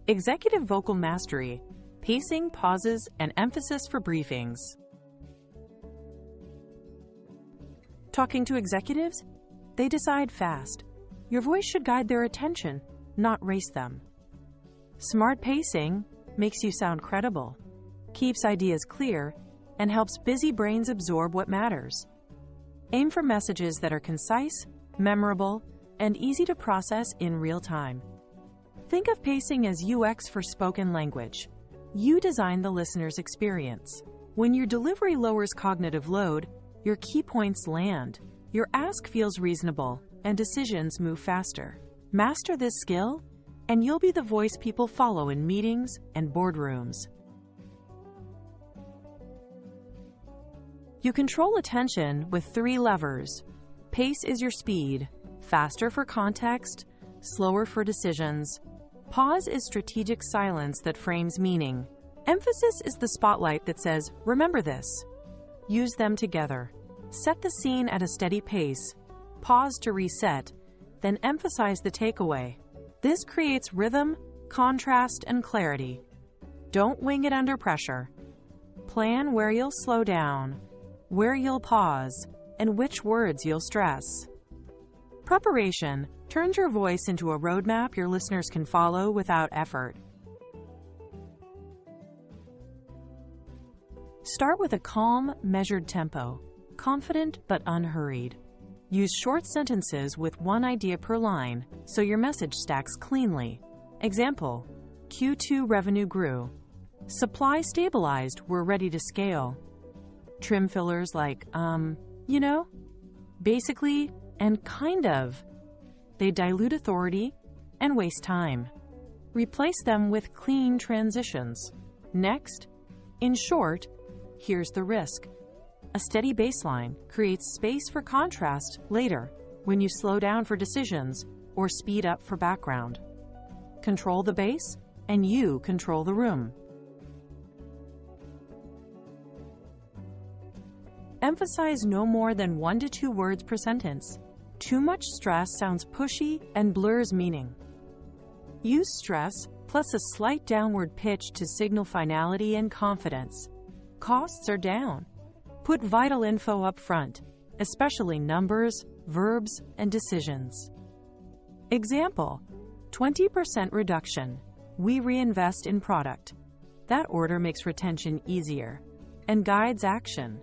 Executive vocal mastery, pacing, pauses, and emphasis for briefings. Talking to executives? They decide fast. Your voice should guide their attention, not race them. Smart pacing makes you sound credible, keeps ideas clear, and helps busy brains absorb what matters. Aim for messages that are concise, memorable, and easy to process in real time. Think of pacing as UX for spoken language. You design the listener's experience. When your delivery lowers cognitive load, your key points land, your ask feels reasonable, and decisions move faster. Master this skill, and you'll be the voice people follow in meetings and boardrooms. You control attention with 3 levers. Pace is your speed, faster for context, slower for decisions. Pause is strategic silence that frames meaning. Emphasis is the spotlight that says, remember this. Use them together. Set the scene at a steady pace. Pause to reset, then emphasize the takeaway. This creates rhythm, contrast, and clarity. Don't wing it under pressure. Plan where you'll slow down, where you'll pause, and which words you'll stress. Preparation turns your voice into a roadmap your listeners can follow without effort. Start with a calm, measured tempo, confident but unhurried. Use short sentences with one idea per line so your message stacks cleanly. Example, Q2 revenue grew. Supply stabilized, we're ready to scale. Trim fillers like, basically, and kind of. They dilute authority and waste time. Replace them with clean transitions. Next, in short, here's the risk. A steady baseline creates space for contrast later when you slow down for decisions or speed up for background. Control the base, and you control the room. Emphasize no more than 1 to 2 words per sentence. Too much stress sounds pushy and blurs meaning. Use stress plus a slight downward pitch to signal finality and confidence. Costs are down. Put vital info up front, especially numbers, verbs, and decisions. Example, 20% reduction. We reinvest in product. That order makes retention easier and guides action.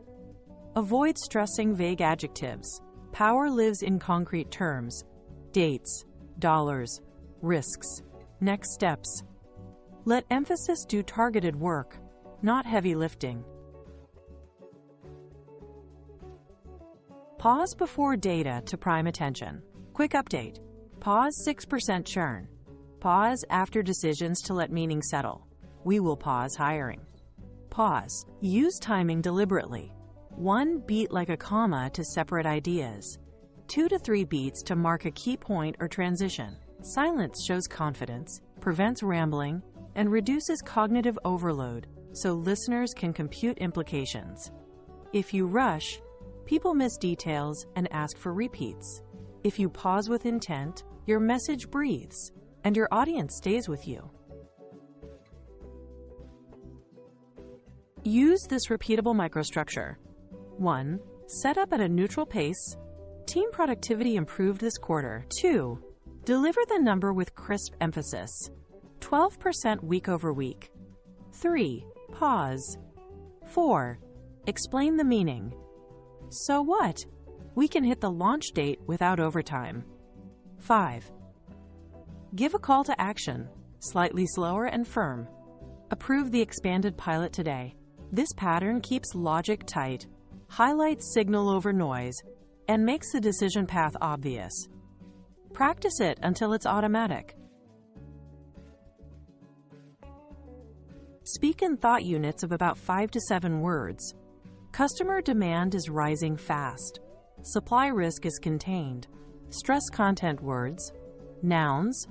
Avoid stressing vague adjectives. Power lives in concrete terms. Dates, dollars, risks, next steps. Let emphasis do targeted work, not heavy lifting. Pause before data to prime attention. Quick update. Pause 6% churn. Pause after decisions to let meaning settle. We will pause hiring. Pause. Use timing deliberately. 1 beat like a comma to separate ideas. 2 to 3 beats to mark a key point or transition. Silence shows confidence, prevents rambling, and reduces cognitive overload so listeners can compute implications. If you rush, people miss details and ask for repeats. If you pause with intent, your message breathes, and your audience stays with you. Use this repeatable microstructure. 1. Set up at a neutral pace. Team productivity improved this quarter. 2. Deliver the number with crisp emphasis. 12% week over week. 3. Pause. 4. Explain the meaning. So what? We can hit the launch date without overtime. 5. Give a call to action, slightly slower and firm. Approve the expanded pilot today. This pattern keeps logic tight, highlights signal over noise, and makes the decision path obvious. Practice it until it's automatic. Speak in thought units of about 5 to 7 words. Customer demand is rising fast. Supply risk is contained. Stress content words, nouns,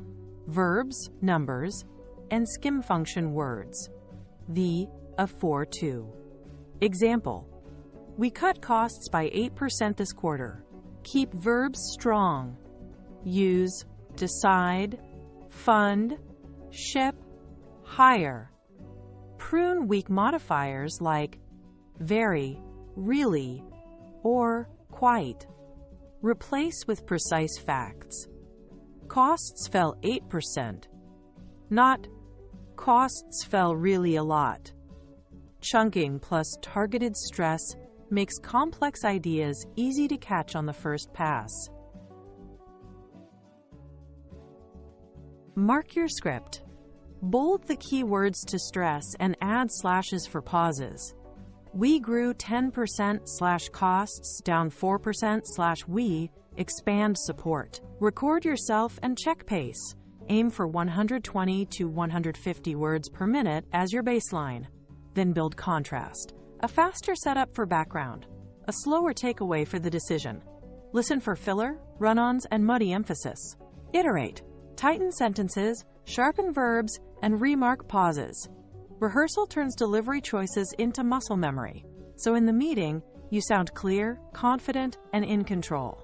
verbs, numbers, and skim function words. The of 4-2. Example, we cut costs by 8% this quarter. Keep verbs strong. Use, decide, fund, ship, higher. Prune weak modifiers like very, really, or quite. Replace with precise facts. Costs fell 8%, not costs fell really a lot. Chunking plus targeted stress makes complex ideas easy to catch on the first pass. Mark your script. Bold the keywords to stress and add slashes for pauses. We grew 10% costs down 4% we expand support. Record yourself and check pace. Aim for 120 to 150 words per minute as your baseline. Then build contrast. A faster setup for background. A slower takeaway for the decision. Listen for filler, run-ons, and muddy emphasis. Iterate. Tighten sentences, sharpen verbs, and remark pauses. Rehearsal turns delivery choices into muscle memory, so in the meeting, you sound clear, confident, and in control.